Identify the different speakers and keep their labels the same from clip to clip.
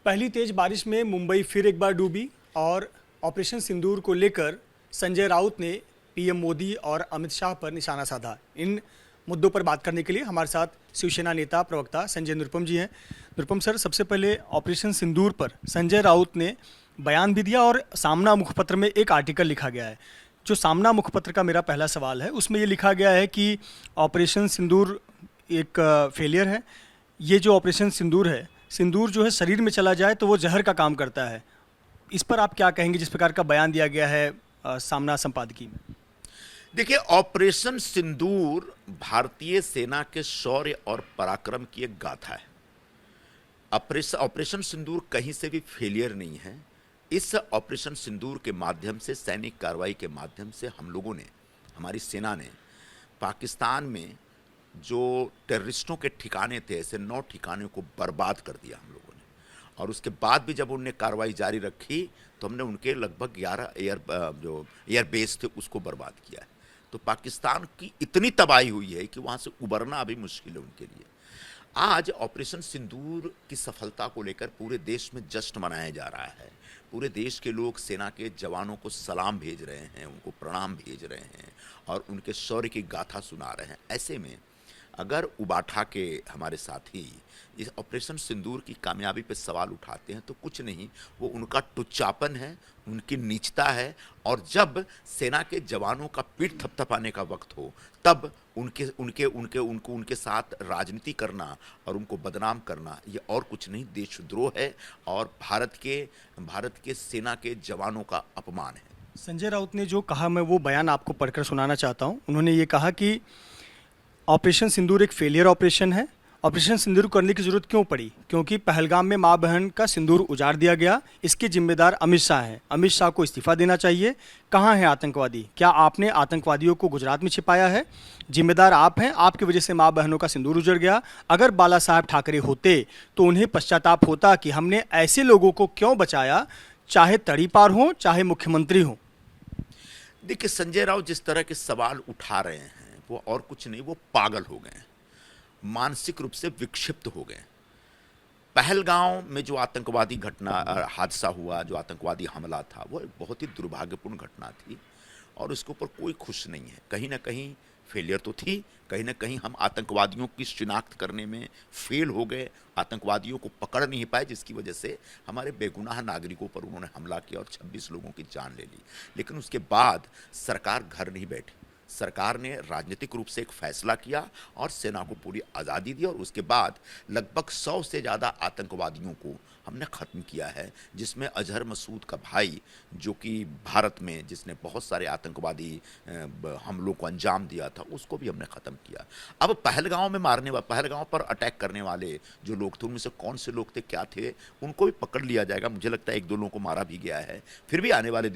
Speaker 1: पहली तेज बारिश में मुंबई फिर एक बार डूबी और ऑपरेशन सिंदूर को लेकर संजय राउत ने पीएम मोदी और अमित शाह पर निशाना साधा। इन मुद्दों पर बात करने के लिए हमारे साथ शिवसेना नेता प्रवक्ता संजय निरुपम जी हैं। निरुपम सर, सबसे पहले ऑपरेशन सिंदूर पर संजय राउत ने बयान भी दिया और सामना मुखपत्र में एक आर्टिकल लिखा गया है। जो सामना मुखपत्र का मेरा पहला सवाल है, उसमें ये लिखा गया है कि ऑपरेशन सिंदूर एक फेलियर है। ये जो ऑपरेशन सिंदूर है, सिंदूर जो है शरीर में चला जाए तो वो जहर का काम करता है। इस पर आप क्या कहेंगे, जिस प्रकार का बयान दिया गया है सामना संपादकीय में?
Speaker 2: देखिए, ऑपरेशन सिंदूर भारतीय सेना के शौर्य और पराक्रम की एक गाथा है। ऑपरेशन सिंदूर कहीं से भी फेलियर नहीं है। इस ऑपरेशन सिंदूर के माध्यम से, सैनिक कार्रवाई के माध्यम से हम लोगों ने, हमारी सेना ने पाकिस्तान में जो टेररिस्टों के ठिकाने थे, ऐसे 9 ठिकानों को बर्बाद कर दिया हम लोगों ने। और उसके बाद भी जब उनने कार्रवाई जारी रखी तो हमने उनके लगभग 11 एयर बेस थे उसको बर्बाद किया है। तो पाकिस्तान की इतनी तबाही हुई है कि वहाँ से उबरना अभी मुश्किल है उनके लिए। आज ऑपरेशन सिंदूर की सफलता को लेकर पूरे देश में जश्न मनाया जा रहा है। पूरे देश के लोग सेना के जवानों को सलाम भेज रहे हैं, उनको प्रणाम भेज रहे हैं और उनके शौर्य की गाथा सुना रहे हैं। ऐसे में अगर उबाठा के हमारे साथी इस ऑपरेशन सिंदूर की कामयाबी पर सवाल उठाते हैं तो कुछ नहीं, वो उनका टुच्चापन है, उनकी नीचता है। और जब सेना के जवानों का पीठ थपथपाने का वक्त हो तब उनके साथ राजनीति करना और उनको बदनाम करना, ये और कुछ नहीं, देशद्रोह है और भारत के सेना के जवानों का अपमान है।
Speaker 1: संजय राउत ने जो कहा, मैं वो बयान आपको पढ़कर सुनाना चाहता हूँ। उन्होंने ये कहा कि ऑपरेशन सिंदूर एक फेलियर ऑपरेशन है। ऑपरेशन सिंदूर करने की जरूरत क्यों पड़ी? क्योंकि पहलगाम में मां बहन का सिंदूर उजाड़ दिया गया। इसके जिम्मेदार अमित शाह हैं। अमित शाह को इस्तीफा देना चाहिए। कहाँ हैं आतंकवादी? क्या आपने आतंकवादियों को गुजरात में छिपाया है? जिम्मेदार आप हैं। आपकी वजह से मां बहनों का सिंदूर उजड़ गया। अगर बाला साहब ठाकरे होते तो उन्हें पश्चाताप होता कि हमने ऐसे लोगों को क्यों बचाया, चाहे तड़ीपार हो चाहे मुख्यमंत्री हो।
Speaker 2: देखिए, संजय राउत जिस तरह के सवाल उठा रहे हैं वो और कुछ नहीं, वो पागल हो गए, मानसिक रूप से विक्षिप्त हो गए। पहलगांव में जो आतंकवादी हादसा हुआ, जो आतंकवादी हमला था, वो एक बहुत ही दुर्भाग्यपूर्ण घटना थी और उसके ऊपर कोई खुश नहीं है। कहीं ना कहीं फेलियर तो थी, कहीं ना कहीं हम आतंकवादियों की शिनाख्त करने में फेल हो गए, आतंकवादियों को पकड़ नहीं पाए, जिसकी वजह से हमारे बेगुनाह नागरिकों पर उन्होंने हमला किया और 26 लोगों की जान ले ली। लेकिन उसके बाद सरकार घर नहीं बैठी। सरकार ने राजनीतिक रूप से एक फैसला किया और सेना को पूरी आज़ादी दी और उसके बाद लगभग 100 से ज़्यादा आतंकवादियों को हमने ख़त्म किया है, जिसमें अजहर मसूद का भाई, जो कि भारत में जिसने बहुत सारे आतंकवादी हमलों को अंजाम दिया था, उसको भी हमने ख़त्म किया। अब पहलगांव पर अटैक करने वाले जो लोग थे, उनमें से कौन से लोग थे, क्या थे, उनको भी पकड़ लिया जाएगा। मुझे लगता है 1-2 लोगों को मारा भी गया है। फिर भी आने वाले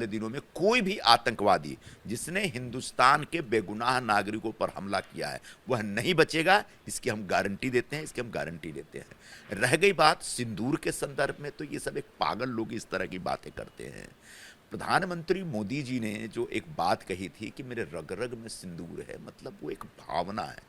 Speaker 2: दिनों में कोई भी आतंकवादी जिसने हिंदुस्तान के बेगुनाह नागरिकों पर हमला किया है वह नहीं बचेगा। इसकी हम गारंटी देते हैं। रह गई बात सिंदूर के संदर्भ में, तो ये सब एक पागल लोग इस तरह की बातें करते हैं। प्रधानमंत्री मोदी जी ने जो एक बात कही थी कि मेरे रग रग में सिंदूर है, मतलब वो एक भावना है।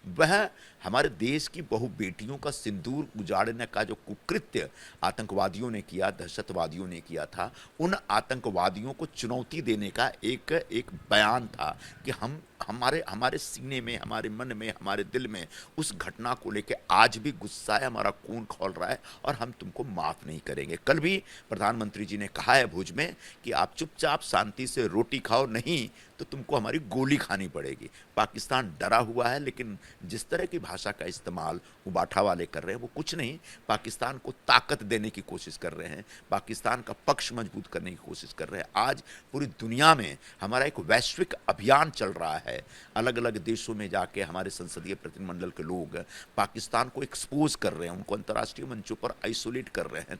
Speaker 2: वह हमारे देश की बहु बेटियों का सिंदूर उजाड़ने का जो कुकृत्य आतंकवादियों ने किया, दहशतवादियों ने किया था, उन आतंकवादियों को चुनौती देने का एक बयान था कि हमारे सीने में, हमारे मन में, हमारे दिल में उस घटना को लेकर आज भी गुस्सा है, हमारा खून खौल रहा है और हम तुमको माफ़ नहीं करेंगे। कल भी प्रधानमंत्री जी ने कहा है भुज में कि आप चुपचाप शांति से रोटी खाओ, नहीं तो तुमको हमारी गोली खानी पड़ेगी। पाकिस्तान डरा हुआ है, लेकिन जिस तरह की भाषा का इस्तेमाल उबाठा वाले कर रहे हैं वो कुछ नहीं, पाकिस्तान को ताकत देने की कोशिश कर रहे हैं, पाकिस्तान का पक्ष मजबूत करने की कोशिश कर रहे हैं। आज पूरी दुनिया में हमारा एक वैश्विक अभियान चल रहा है। अलग अलग देशों में जाके हमारे संसदीय प्रतिनिधिमंडल के लोग पाकिस्तान को एक्सपोज कर रहे हैं, उनको अंतर्राष्ट्रीय मंचों पर आइसोलेट कर रहे हैं।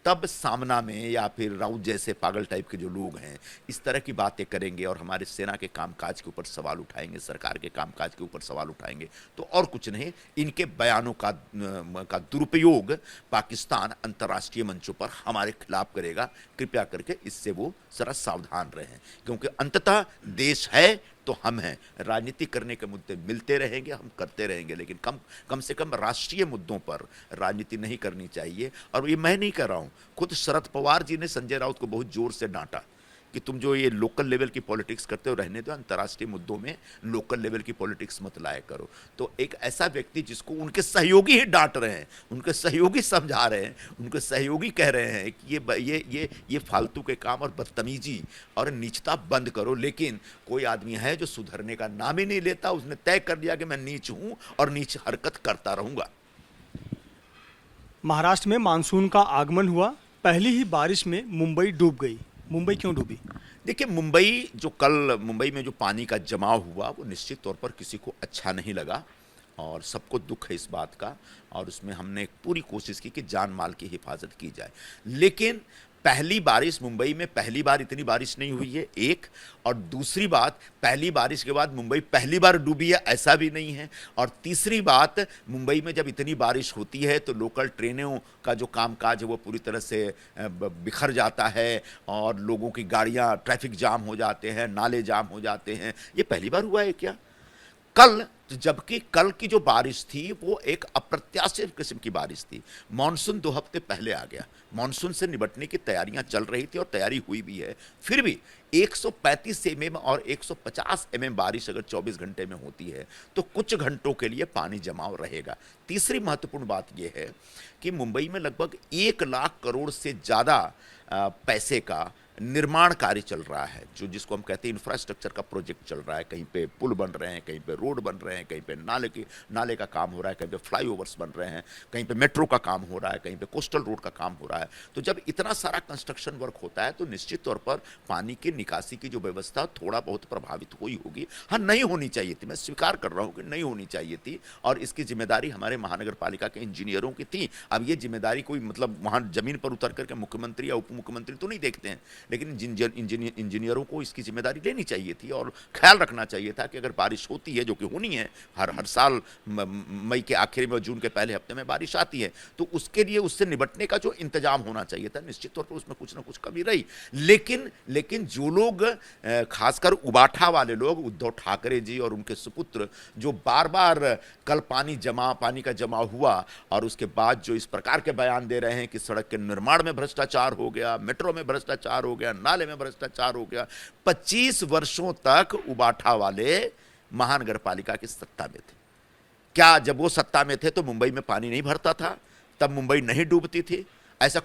Speaker 2: तब सामना में या फिर राउत जैसे पागल टाइप के जो लोग हैं इस तरह की बातें करेंगे और हमारे सेना के कामकाज के ऊपर सवाल उठाएंगे, सरकार के कामकाज के ऊपर सवाल उठाएंगे, तो और कुछ नहीं, इनके बयानों का दुरुपयोग पाकिस्तान अंतर्राष्ट्रीय मंचों पर हमारे खिलाफ करेगा। कृपया करके इससे वो जरा सावधान रहें, क्योंकि अंततः देश है तो हम हैं। राजनीति करने के मुद्दे मिलते रहेंगे, हम करते रहेंगे, लेकिन कम से कम राष्ट्रीय मुद्दों पर राजनीति नहीं करनी चाहिए। और ये मैं नहीं कर रहा हूँ, खुद शरद पवार जी ने संजय राउत को बहुत जोर से डांटा कि तुम जो ये लोकल लेवल की पॉलिटिक्स करते हो रहने दो, अंतर्राष्ट्रीय मुद्दों में लोकल लेवल की पॉलिटिक्स मत लाया करो। तो एक ऐसा व्यक्ति जिसको उनके सहयोगी ही डांट रहे हैं, उनके सहयोगी समझा रहे हैं, उनके सहयोगी कह रहे हैं कि ये फालतू के काम और बदतमीजी और नीचता बंद करो, लेकिन कोई आदमी है जो सुधरने का नाम ही नहीं लेता। उसने तय कर लिया कि मैं नीच हूं और नीच हरकत करता रहूंगा।
Speaker 1: महाराष्ट्र में मानसून का आगमन हुआ, पहली ही बारिश में मुंबई डूब गई। मुंबई क्यों डूबी?
Speaker 2: देखिए, मुंबई में जो पानी का जमाव हुआ वो निश्चित तौर पर किसी को अच्छा नहीं लगा और सबको दुख है इस बात का। और उसमें हमने पूरी कोशिश की कि जान माल की हिफाजत की जाए, लेकिन पहली बारिश मुंबई में पहली बार इतनी बारिश नहीं हुई है, एक। और दूसरी बात, पहली बारिश के बाद मुंबई पहली बार डूबी है ऐसा भी नहीं है। और तीसरी बात, मुंबई में जब इतनी बारिश होती है तो लोकल ट्रेनों का जो कामकाज है वो पूरी तरह से बिखर जाता है और लोगों की गाड़ियां, ट्रैफिक जाम हो जाते हैं, नाले जाम हो जाते हैं। ये पहली बार हुआ है क्या? जबकि कल की जो बारिश थी वो एक अप्रत्याशित किस्म की बारिश थी। मानसून 2 हफ्ते पहले आ गया, मानसून से निपटने की तैयारियां चल रही थी और तैयारी हुई भी है। फिर भी 135 एमएम और 150 एमएम बारिश अगर 24 घंटे में होती है तो कुछ घंटों के लिए पानी जमाव रहेगा। तीसरी महत्वपूर्ण बात यह है कि मुंबई में लगभग 1 लाख करोड़ से ज़्यादा पैसे का निर्माण कार्य चल रहा है, जिसको हम कहते हैं इंफ्रास्ट्रक्चर का प्रोजेक्ट चल रहा है। कहीं पे पुल बन रहे हैं, कहीं पे रोड बन रहे हैं, कहीं पे नाले का काम हो रहा है, कहीं पे फ्लाईओवर्स बन रहे हैं, कहीं पे मेट्रो का काम हो रहा है, कहीं पे कोस्टल रोड का काम हो रहा है। तो जब इतना सारा कंस्ट्रक्शन वर्क होता है तो निश्चित तौर पर पानी की निकासी की जो व्यवस्था थोड़ा बहुत प्रभावित हुई होगी। हाँ, नहीं होनी चाहिए थी, मैं स्वीकार कर रहा हूँ कि नहीं होनी चाहिए थी और इसकी जिम्मेदारी हमारे महानगर पालिका के इंजीनियरों की थी। अब ये जिम्मेदारी कोई मतलब वहाँ जमीन पर उतर करके मुख्यमंत्री या उप मुख्यमंत्री तो नहीं देखते हैं, लेकिन इंजीनियरों को इसकी जिम्मेदारी लेनी चाहिए थी और ख्याल रखना चाहिए था कि अगर बारिश होती है, जो कि होनी है, हर साल मई के आखिर में और जून के पहले हफ्ते में बारिश आती है, तो उसके लिए उससे निपटने का जो इंतजाम होना चाहिए था, निश्चित तौर पर उसमें कुछ ना कुछ कमी रही। लेकिन जो लोग, खासकर उबाठा वाले लोग, उद्धव ठाकरे जी और उनके सुपुत्र, जो बार बार कल पानी का जमा हुआ और उसके बाद जो इस प्रकार के बयान दे रहे हैं कि सड़क के निर्माण में भ्रष्टाचार हो गया, मेट्रो में भ्रष्टाचार हो गया, नाले में भ्रष्टाचार हो गया। 25 वर्षों तक उबाठा वाले महानगर पालिका की सत्ता में थे। क्या जब वो सत्ता में थे तो मुंबई में पानी नहीं भरता था? तब मुंबई नहीं डूबती थी? ऐसी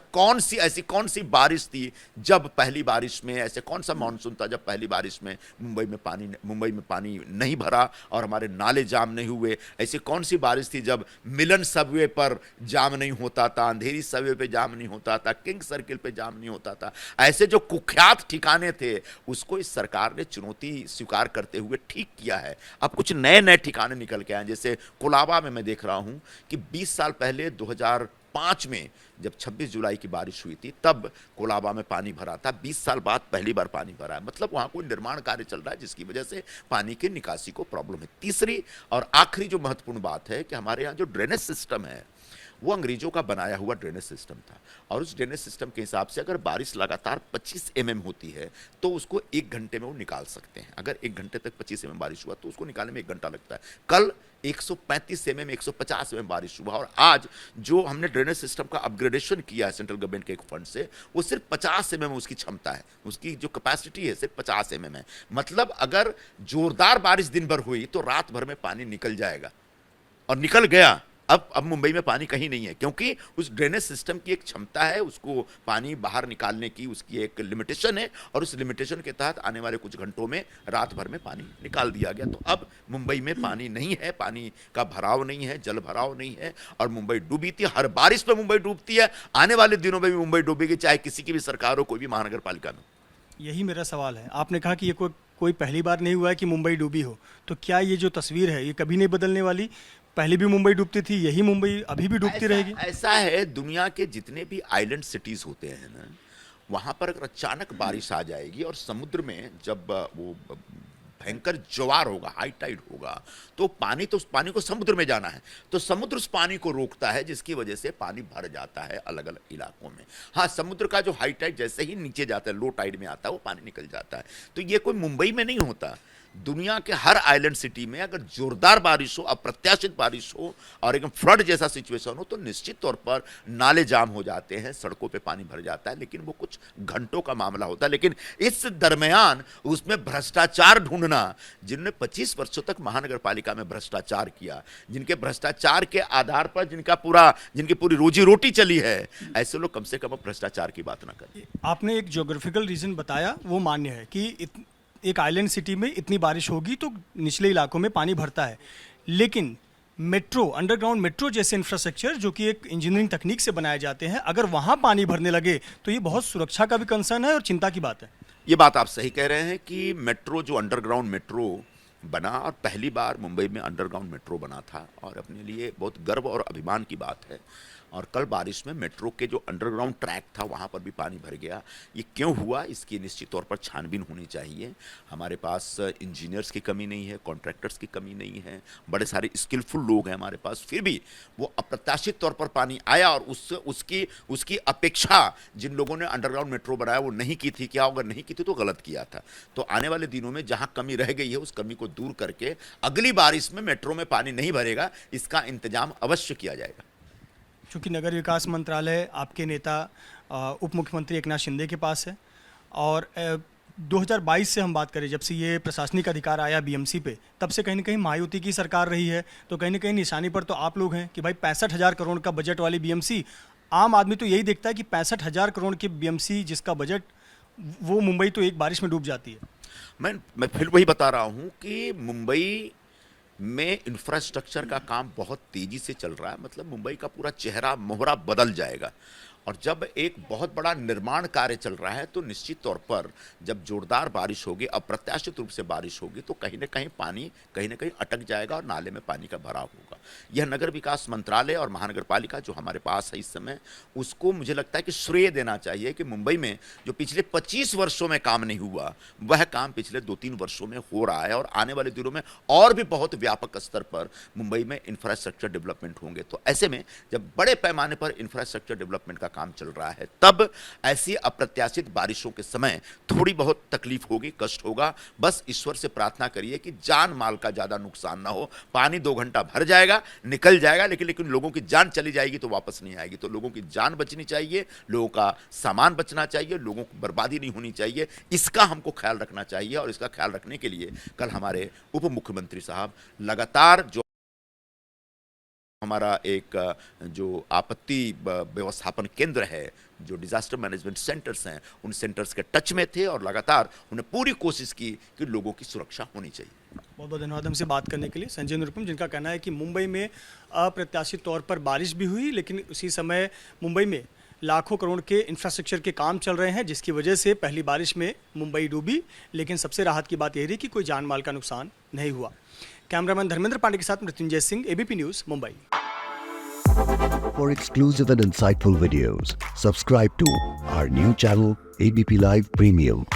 Speaker 2: कौन सी बारिश थी जब पहली बारिश में, ऐसे कौन सा मानसून था जब पहली बारिश में मुंबई में पानी नहीं भरा और हमारे नाले जाम नहीं हुए? ऐसी कौन सी बारिश थी जब मिलन सबवे पर जाम नहीं होता था, अंधेरी सबवे पे जाम नहीं होता था, किंग सर्किल पे जाम नहीं होता था? ऐसे जो कुख्यात ठिकाने थे उसको इस सरकार ने चुनौती स्वीकार करते हुए ठीक किया है। अब कुछ नए ठिकाने निकल के आए, जैसे कोलाबा में मैं देख रहा हूं कि 20 साल पहले 2005 में जब 26 जुलाई की बारिश हुई थी तब कोलाबा में पानी भरा था। 20 साल बाद पहली बार पानी भरा है। मतलब वहां कोई निर्माण कार्य चल रहा है जिसकी वजह से पानी की निकासी को प्रॉब्लम है। तीसरी और आखिरी जो महत्वपूर्ण बात है कि हमारे यहाँ जो ड्रेनेज सिस्टम है वो अंग्रेजों का बनाया हुआ ड्रेनेज सिस्टम था और उस ड्रेनेज सिस्टम के हिसाब से अगर बारिश लगातार 25 एमएम होती है तो उसको 1 घंटे में वो निकाल सकते हैं। अगर 1 घंटे तक 25 एमएम बारिश हुआ तो उसको निकालने में 1 घंटा लगता है। कल 135 एमएम, 150 एमएम बारिश हुआ और आज जो हमने ड्रेनेज सिस्टम का अपग्रेडेशन किया है सेंट्रल गवर्नमेंट के एक फंड से, वो सिर्फ 50 एमएम उसकी क्षमता है, उसकी जो कैपेसिटी है सिर्फ 50 एमएम है। मतलब अगर जोरदार बारिश दिन भर हुई तो रात भर में पानी निकल जाएगा और निकल गया। अब मुंबई में पानी कहीं नहीं है क्योंकि उस ड्रेनेज सिस्टम की एक क्षमता है, उसको पानी बाहर निकालने की उसकी एक लिमिटेशन है और उस लिमिटेशन के तहत आने वाले कुछ घंटों में रात भर में पानी निकाल दिया गया। तो अब मुंबई में पानी नहीं है, पानी का भराव नहीं है, जल भराव नहीं है और मुंबई डूबी थी। हर बारिश पे मुंबई डूबती है, आने वाले दिनों में भी मुंबई डूबेगी, चाहे किसी की भी सरकार हो, कोई भी महानगर पालिका में।
Speaker 1: यही मेरा सवाल है। आपने कहा कि ये कोई पहली बार नहीं हुआ है कि मुंबई डूबी हो, तो क्या ये जो तस्वीर है ये कभी नहीं बदलने वाली? पहले भी मुंबई डूबती थी, यही मुंबई अभी भी डूबती रहेगी?
Speaker 2: ऐसा है, दुनिया के जितने भी आइलैंड सिटीज होते हैं ना, वहां पर अगर अचानक बारिश आ जाएगी और समुद्र में जब वो भयंकर ज्वार होगा, हाई टाइड होगा, तो उस पानी को समुद्र में जाना है तो समुद्र उस पानी को रोकता है जिसकी वजह से पानी भर जाता है अलग अलग इलाकों में। हाँ, समुद्र का जो हाई टाइड जैसे ही नीचे जाता है, लो टाइड में आता है, वो पानी निकल जाता है। तो ये कोई मुंबई में नहीं होता। दुनिया के हर आइलैंड सिटी में अगर जोरदार बारिश हो, अप्रत्याशित बारिश हो और एकदम फ्लड जैसा सिचुएशन हो तो निश्चित तौर पर नाले जाम हो जाते हैं, सड़कों पे पानी भर जाता है, लेकिन वो कुछ घंटों का मामला होता है। लेकिन इस दरमियान उसमें भ्रष्टाचार ढूंढना, जिनने 25 वर्षों तक महानगर पालिका में भ्रष्टाचार किया, जिनके भ्रष्टाचार के आधार पर जिनकी पूरी रोजी रोटी चली है, ऐसे लोग कम से कम भ्रष्टाचार की बात ना करें।
Speaker 1: आपने एक ज्योग्राफिकल रीजन बताया, वो मान्य है कि एक आइलैंड सिटी में इतनी बारिश होगी तो निचले इलाकों में पानी भरता है, लेकिन मेट्रो, अंडरग्राउंड मेट्रो जैसे इंफ्रास्ट्रक्चर जो कि एक इंजीनियरिंग तकनीक से बनाए जाते हैं, अगर वहाँ पानी भरने लगे तो ये बहुत सुरक्षा का भी कंसर्न है और चिंता की बात है।
Speaker 2: ये बात आप सही कह रहे हैं कि मेट्रो, जो अंडरग्राउंड मेट्रो बना और पहली बार मुंबई में अंडरग्राउंड मेट्रो बना था और अपने लिए बहुत गर्व और अभिमान की बात है। और कल बारिश में मेट्रो के जो अंडरग्राउंड ट्रैक था वहाँ पर भी पानी भर गया। ये क्यों हुआ, इसकी निश्चित तौर पर छानबीन होनी चाहिए। हमारे पास इंजीनियर्स की कमी नहीं है, कॉन्ट्रैक्टर्स की कमी नहीं है, बड़े सारे स्किलफुल लोग हैं हमारे पास, फिर भी वो अप्रत्याशित तौर पर पानी आया और उसकी अपेक्षा जिन लोगों ने अंडरग्राउंड मेट्रो बनाया वो नहीं की थी। क्या अगर नहीं की थी तो गलत किया था। तो आने वाले दिनों में जहाँ कमी रह गई है उस कमी को दूर करके अगली बारिश में मेट्रो में पानी नहीं भरेगा, इसका इंतजाम अवश्य किया जाएगा।
Speaker 1: चूँकि नगर विकास मंत्रालय आपके नेता उप मुख्यमंत्री एकनाथ शिंदे के पास है और 2022 से हम बात करें, जब से ये प्रशासनिक अधिकार आया बीएमसी पे, तब से कहीं ना कहीं महायुति की सरकार रही है, तो कहीं ना कहीं निशानी पर तो आप लोग हैं कि भाई 65,000 करोड़ का बजट वाली बीएमसी, आम आदमी तो यही देखता है कि 65,000 करोड़ की बीएमसी जिसका बजट, वो मुंबई तो एक बारिश में डूब जाती है।
Speaker 2: मैं फिर वही बता रहा हूँ कि मुंबई में इंफ्रास्ट्रक्चर का काम बहुत तेजी से चल रहा है। मतलब मुंबई का पूरा चेहरा मोहरा बदल जाएगा। और जब एक बहुत बड़ा निर्माण कार्य चल रहा है तो निश्चित तौर पर जब जोरदार बारिश होगी, अप्रत्याशित रूप से बारिश होगी, तो कहीं ना कहीं पानी कहीं ना कहीं अटक जाएगा और नाले में पानी का भराव होगा। यह नगर विकास मंत्रालय और महानगर पालिका जो हमारे पास है इस समय, उसको मुझे लगता है कि श्रेय देना चाहिए कि मुंबई में जो पिछले 25 वर्षों में काम नहीं हुआ, वह काम पिछले 2-3 वर्षों में हो रहा है और आने वाले दिनों में और भी बहुत व्यापक स्तर पर मुंबई में इंफ्रास्ट्रक्चर डेवलपमेंट होंगे। तो ऐसे में जब बड़े पैमाने पर इंफ्रास्ट्रक्चर डेवलपमेंट का काम चल रहा है, तब ऐसी अप्रत्याशित बारिशों के समय थोड़ी बहुत तकलीफ होगी, कष्ट होगा। बस ईश्वर से प्रार्थना करिए कि जान माल का ज्यादा नुकसान ना हो। पानी 2 घंटा भर जाएगा, निकल जाएगा, लेकिन लोगों की जान चली जाएगी तो वापस नहीं आएगी। तो लोगों की जान बचनी चाहिए, लोगों का सामान बचना चाहिए, लोगों को बर्बादी नहीं होनी चाहिए, इसका हमको ख्याल रखना चाहिए। और इसका ख्याल रखने के लिए कल हमारे उप मुख्यमंत्री साहब लगातार जो हमारा एक जो आपत्ति व्यवस्थापन केंद्र है, जो डिजास्टर मैनेजमेंट सेंटर्स हैं, उन सेंटर्स के टच में थे और लगातार उन्हें पूरी कोशिश की कि लोगों की सुरक्षा होनी चाहिए।
Speaker 1: बहुत बहुत धन्यवाद हमसे बात करने के लिए संजय निरुपम, जिनका कहना है कि मुंबई में अप्रत्याशित तौर पर बारिश भी हुई, लेकिन उसी समय मुंबई में लाखों करोड़ के इंफ्रास्ट्रक्चर के काम चल रहे हैं, जिसकी वजह से पहली बारिश में मुंबई डूबी, लेकिन सबसे राहत की बात यह रही कि कोई जान माल का नुकसान नहीं हुआ। कैमरामैन धर्मेंद्र पांडे के साथ Mrityunjay Singh, ABP news, Mumbai.
Speaker 3: For exclusive and insightful videos, subscribe to our new channel ABP Live Premium.